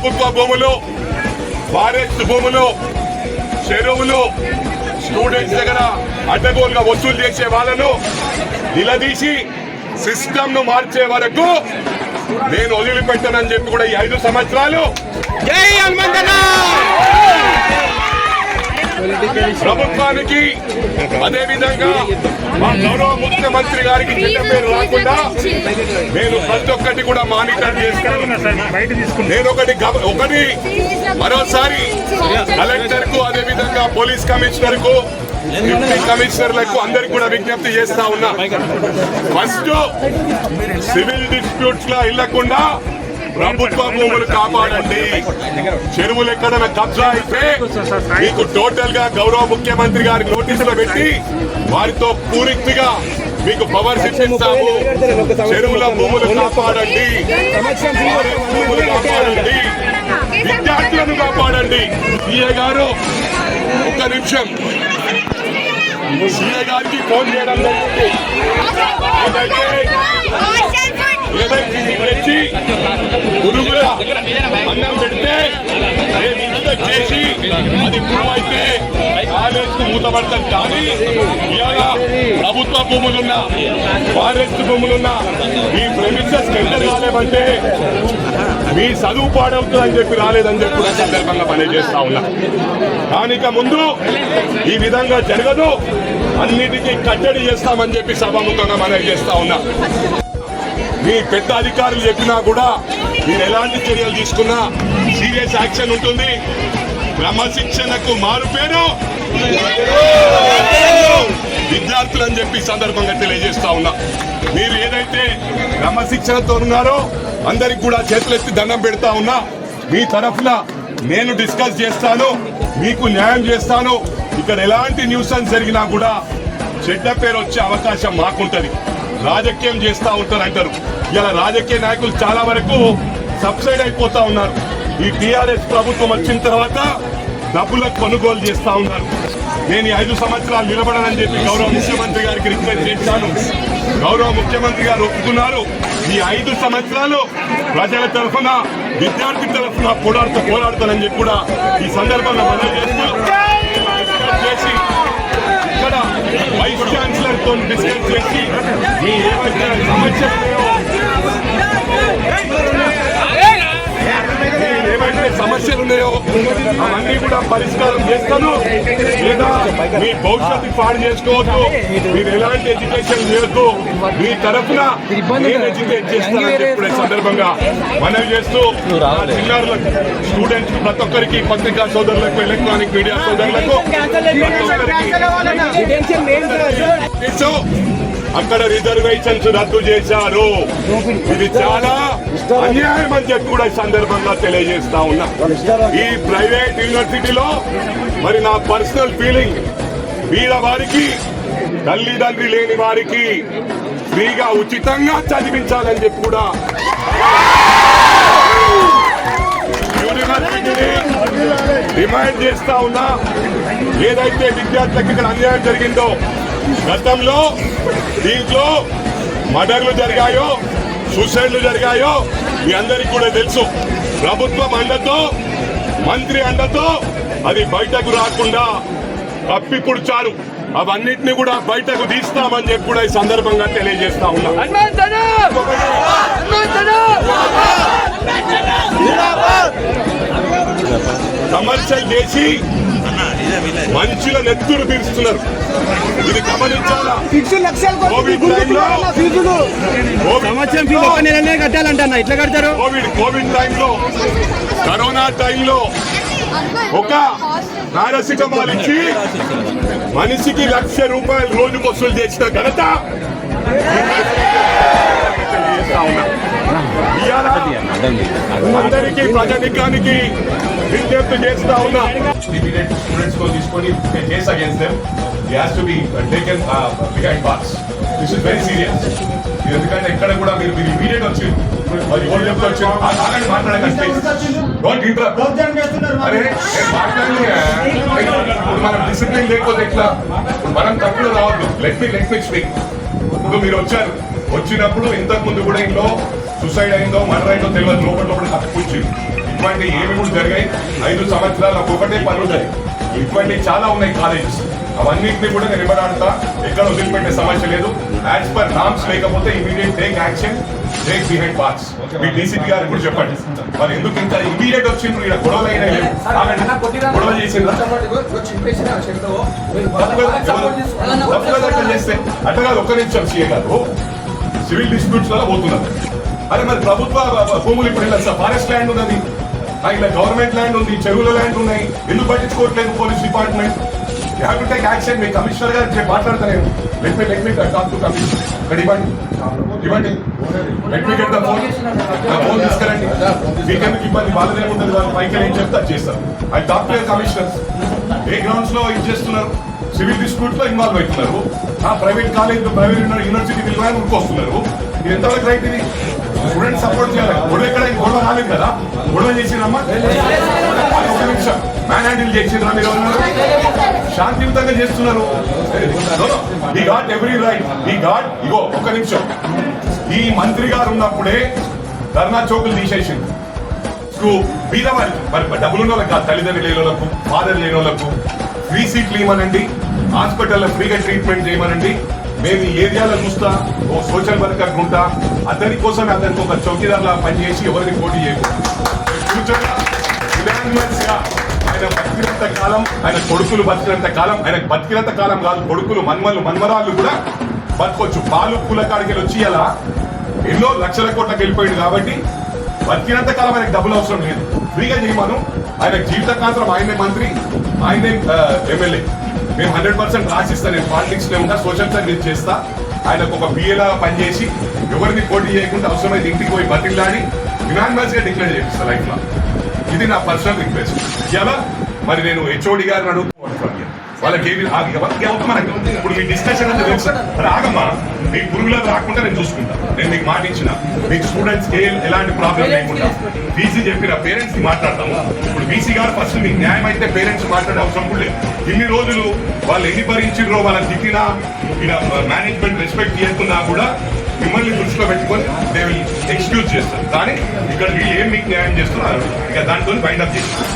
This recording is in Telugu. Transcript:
ప్రభుత్వ భూములు, ఫారెస్ట్ భూములు, చెరువులు, స్టూడెంట్స్ దగ్గర అడ్డగోలుగా వసూలు చేసే వాళ్ళను నిలదీసి సిస్టమ్ ను మార్చే వరకు నేను వదిలిపెట్టానని చెప్పి కూడా ఈ 5 సంవత్సరాలు ప్రభుత్వానికి అదే విధంగా మా గౌరవ ముఖ్యమంత్రి గారికి చెడ్డ పేరు రాకుండా నేను ప్రతి ఒక్కటి కూడా మానిటర్ చేస్తాను. నేను ఒకటి మరోసారి కలెక్టర్ కు అదే విధంగా పోలీస్ కమిషనర్ కు డిప్యూటీ కమిషనర్లకు అందరికి కూడా విజ్ఞప్తి చేస్తా ఉన్నా. ఫస్ట్ సివిల్ డిస్ప్యూట్స్ లా ఇళ్లకుండా ప్రభుత్వ భూములు కాపాడండి. చెరువులు ఎక్కడైనా కబ్జా అయితే మీకు టోటల్ గా గౌరవ ముఖ్యమంత్రి గారికి నోటీసులు పెట్టి వారితో పూర్తిగా మీకు పవర్ ఇస్తాము. చెరువుల భూములు కాపాడండి, భూములు కాపాడండి, విద్యార్థులను కాపాడండి. సీఏ గారు ఒక్క నిమిషం, సీఏ గారికి ఫోన్ చేయడం జరిగింది. ఏదైతే తెచ్చి పురుగుల అన్నం పెడితే ఇన్స్పెక్ట్ చేసి అది ప్రూవ్ అయితే కాలేజ్ కు మూతపడతాం. కానీ ఇవాళ ప్రభుత్వ భూములున్నా, ఫారెస్ట్ భూములున్నా మీ ప్రెమిసెస్ ఎంటర్ కాలేమంటే మీ చదువు పాడవుతుందని చెప్పి రాలేదని చెప్పి కూడా సందర్భంగా పనిచేస్తా ఉన్నా. దానిక ముందు ఈ విధంగా జరగదు, అన్నిటికీ కట్టడి చేస్తామని చెప్పి సభాముఖంగా మనవి చేస్తా ఉన్నా. మీ పెద్ద అధికారులు చెప్పినా కూడా మీరు ఎలాంటి చర్యలు తీసుకున్నా సీరియస్ యాక్షన్ ఉంటుంది. క్రమశిక్షణకు మారుపేరు విద్యార్థులు అని చెప్పి సందర్భంగా తెలియజేస్తా ఉన్నా. మీరు ఏదైతే క్రమశిక్షణతో ఉన్నారో అందరికి కూడా చేతులెత్తి దండం పెడతా ఉన్నా. మీ తరఫున నేను డిస్కస్ చేస్తాను, మీకు న్యాయం చేస్తాను. ఇక్కడ ఎలాంటి న్యూసెన్స్ జరిగినా కూడా చెడ్డ పేరు వచ్చే అవకాశం మాకుంటది. రాజకీయం చేస్తా ఉంటారు అంటారు. ఇలా రాజకీయ నాయకులు చాలా వరకు సబ్సైడ్ అయిపోతా ఉన్నారు. ఈ టీఆర్ఎస్ ప్రభుత్వం వచ్చిన తర్వాత డబ్బులకు కొనుగోలు చేస్తా ఉన్నారు. నేను ఈ 5 సంవత్సరాలు నిలబడనని చెప్పి గౌరవ ముఖ్యమంత్రి గారికి రిక్వెస్ట్ చేశాను. గౌరవ ముఖ్యమంత్రి గారు ఒప్పుకున్నారు. ఈ 5 సంవత్సరాలు ప్రజల తరఫున, విద్యార్థి తరఫున పోరాడతానని చెప్పి కూడా ఈ సందర్భంగా మనవి చేసి ఇక్కడ వైస్ ఛాన్సలర్ తో డిస్కస్ చేసి మీ ఏవైతే సమస్యలు ఉన్నాయో అవన్నీ కూడా పరిష్కారం చేస్తాను. లేదా మీ భవిష్యత్తు పాడు చేసుకోవద్దు, మీరు ఎలాంటి ఎడ్యుకేషన్ చేయొద్దు, మీ తరఫున నేను ఎడ్యుకేట్ చేస్తానని చెప్పే సందర్భంగా మనవి చేస్తూ చిన్నారులకు, స్టూడెంట్స్ ప్రతి ఒక్కరికి, పత్రికా సోదరులకు, ఎలక్ట్రానిక్ మీడియా సోదరులకు అక్కడ రిజర్వేషన్స్ రద్దు చేశారు. ఇది చాలా అన్యాయం అని చెప్పి కూడా ఈ సందర్భంగా తెలియజేస్తా ఉన్నా. ఈ ప్రైవేట్ యూనివర్సిటీలో మరి నా పర్సనల్ ఫీలింగ్, వీళ్ళ వారికి, తల్లిదండ్రి లేని వారికి ఫ్రీగా ఉచితంగా చదివించాలని చెప్పి కూడా యూనివర్సిటీని డిమాండ్ చేస్తా ఉన్నా. ఏదైతే విద్యార్థులకు ఇక్కడ అన్యాయం జరిగిందో, గతంలో దీంట్లో మర్డర్లు జరిగాయో, సూసైడ్లు జరిగాయో మీ అందరికీ కూడా తెలుసు. ప్రభుత్వం అండతో, మంత్రి అండతో అది బయటకు రాకుండా కప్పిపుడ్చారు. అవన్నిటిని కూడా బయటకు తీస్తామని చెప్పి కూడా ఈ సందర్భంగా తెలియజేస్తా ఉన్నా. కమర్షియల్ చేసి మనుషుల నెత్తురు తీరుస్తున్నారు. ఇది గమనించాలా. కోవిడ్ టైంలో, కరోనా టైంలో ఒక పారాసిటమాల్ ఇచ్చి మనిషికి ₹1,00,000 రోజుకు వసూలు చేసిన ఘనత అందరికీ, ప్రజానికానికి విజ్ఞప్తి చేస్తా ఉన్నా. స్టూడెంట్స్ తో తీసుకొని case against them has to be taken behind bars. This is very serious. ఎందుకంటే ఎక్కడ కూడా మీరు ఇమీడియట్ వచ్చి మాట్లాడకండి. మనం డిసిప్లిన్ లేకపోతే ఎట్లా, మనం తప్పుడు రావద్దు. Let me speak. ఇప్పుడు మీరు వచ్చారు, వచ్చినప్పుడు ఇంతకు ముందు కూడా ఇంట్లో సూసైడ్ అయిందో, మర్డర్ అయిందో తెలియదు, లోపల కట్టుకొచ్చి ఇటువంటి ఏమి కూడా జరిగాయి 5 సంవత్సరాలు ఒక్కొక్కటే పనులు జరిగాయి. ఇటువంటి చాలా ఉన్నాయి కాలేజెస్, అవన్నింటినీ కూడా నేను ఇవ్వడాడతా, ఎక్కడ వదిలిపెట్టే సమస్య లేదు. యాజ్ పర్ నామ్స్ లేకపోతే immediate take action, take behind box. మీ డీసీపీ గారికి కూడా చెప్పండి, మరి ఎందుకు ఇంత ఇమీడియట్ వచ్చిండ్రు, ఇక్కడ గొడవలు అయినా గొడవ చేసిండ్రా తప్పుగా చేస్తే అట్లా కాదు. ఒక్క నిమిషం సీఏ గారు, సివిల్ డిస్ప్యూట్స్ వల్ల పోతున్నారు. అరే మరి ప్రభుత్వ భూములు ఇప్పుడు ఇలా ఫారెస్ట్ ల్యాండ్ ఉన్నది, ఇలా గవర్నమెంట్ ల్యాండ్ ఉంది, చెరువుల ల్యాండ్ ఉన్నాయి, ఎందుకు పట్టించుకోవట్లేదు police department? You have to take action. Me commissioner గారు మాట్లాడతాను, let me talk to commissioner. ఇక్కడ ఇవ్వండి, let me get the phone, phone తీసుకురండి. మీకెందుకు ఇబ్బంది, వాళ్ళదేముంటుంది, వాళ్ళు పైకి ఏం చెప్తే అది చేస్తారు. అది talk to commissioner. A grounds లో ఇది చేస్తున్నారు, సివిల్ డిస్ప్యూట్ లో ఇన్వాల్వ్ అవుతున్నారు, ప్రైవేట్ కాలేజ్ ప్రైవేట్ యూనివర్సిటీ విలువైన వస్తున్నారు. ఇది ఎంతవరకు రైట్? ఇది స్టూడెంట్ సపోర్ట్ చేయాలి. గొడవ ఎక్కడ గొడవ రాలేదు కదా, గొడవ చేసిరమ్మా, ఒక నిమిషం మ్యాన్ హ్యాండిల్ చేసిరా, మీరు శాంతియుతంగా చేస్తున్నారు. ఈ ఘాట్ ఎవ్రీ రైట్, ఈ ఘాట్ ఇగో ఒక నిమిషం. ఈ మంత్రి గారు ఉన్నప్పుడే ధర్నా చౌకులు తీసేసింది. బీదవారికి, మరి డబ్బులున్న వాళ్ళకి కాదు, తల్లిదండ్రులు లేని వాళ్ళకు, ఫాదర్ లేని వాళ్ళకు ఫ్రీ సీట్లు ఇవ్వమనండి, హాస్పిటల్లో ఫ్రీగా ట్రీట్మెంట్ చేయమనండి. మేము ఈ ఏరియాలో చూస్తా, ఓ సోషల్ వర్కర్ ఉంటా, అతని కోసమే అతనికి ఒక చౌకీదార్లా పనిచేసి ఎవరిని పోటీ చేయకూడదు. ఫ్యూచర్గా ఆయన బతికినంత కాలం, ఆయన కొడుకులు బతికినంత కాలం, ఆయన బతికినంత కాలం కాదు, కొడుకులు మన్మరాళ్ళు కూడా బతకొచ్చు. పాలు పూల కాడికి వచ్చి అలా ఎన్నో లక్షల కోట్లకు వెళ్ళిపోయింది కాబట్టి బతికినంత కాలం ఆయనకు డబ్బులు అవసరం లేదు, ఫ్రీగా చేయమను. ఆయన జీవితకాలం ఆయనే మంత్రి, ఆయనే ఎమ్మెల్యే. మేము 100% రాసిస్తా, నేను పాలిటిక్స్ లో ఉంటా, సోషల్ సర్వీస్ చేస్తా. ఆయనకు ఒక బిఏలా పనిచేసి ఎవరిని పోటీ చేయకుండా అవసరమైతే ఇంటికి పోయి బతిలాడి యునానిమస్ గా డిక్లేర్ చేపిస్తా లైఫ్ లో. ఇది నా పర్సనల్ రిక్వెస్ట్. ఎలా మరి నేను హెచ్ఓడి గారిని అడుగుతున్నాను, వాళ్ళకి ఏమి ఇప్పుడు మీ డిస్కషన్ అంటే తెలుసా? రాగమ్మా, మీ పురుగులకు రాకుండా నేను చూసుకుంటా. నేను మీకు మాట ఇచ్చిన, మీకు స్టూడెంట్స్ ఎలాంటి ప్రాబ్లం లేకుండా బీసీ చెప్పిన పేరెంట్స్ కి మాట్లాడతాము. ఇప్పుడు బీసీ గారు ఫస్ట్ మీకు న్యాయం అయితే పేరెంట్స్ మాట్లాడే అవసరం కూడా లేదు. ఇన్ని రోజులు వాళ్ళు ఎన్ని భరించారో, వాళ్ళని తిట్టినా, ఇలా మేనేజ్మెంట్ రెస్పెక్ట్ చేయకున్నా కూడా మిమ్మల్ని దృష్టిలో పెట్టుకొని దే విల్ ఎక్స్క్యూజ్ చేస్తారు. కానీ ఇక్కడ వీళ్ళు ఏం మీకు న్యాయం చేస్తున్నారు, ఇక దాంతో బైండ్ అప్ చేస్తారు.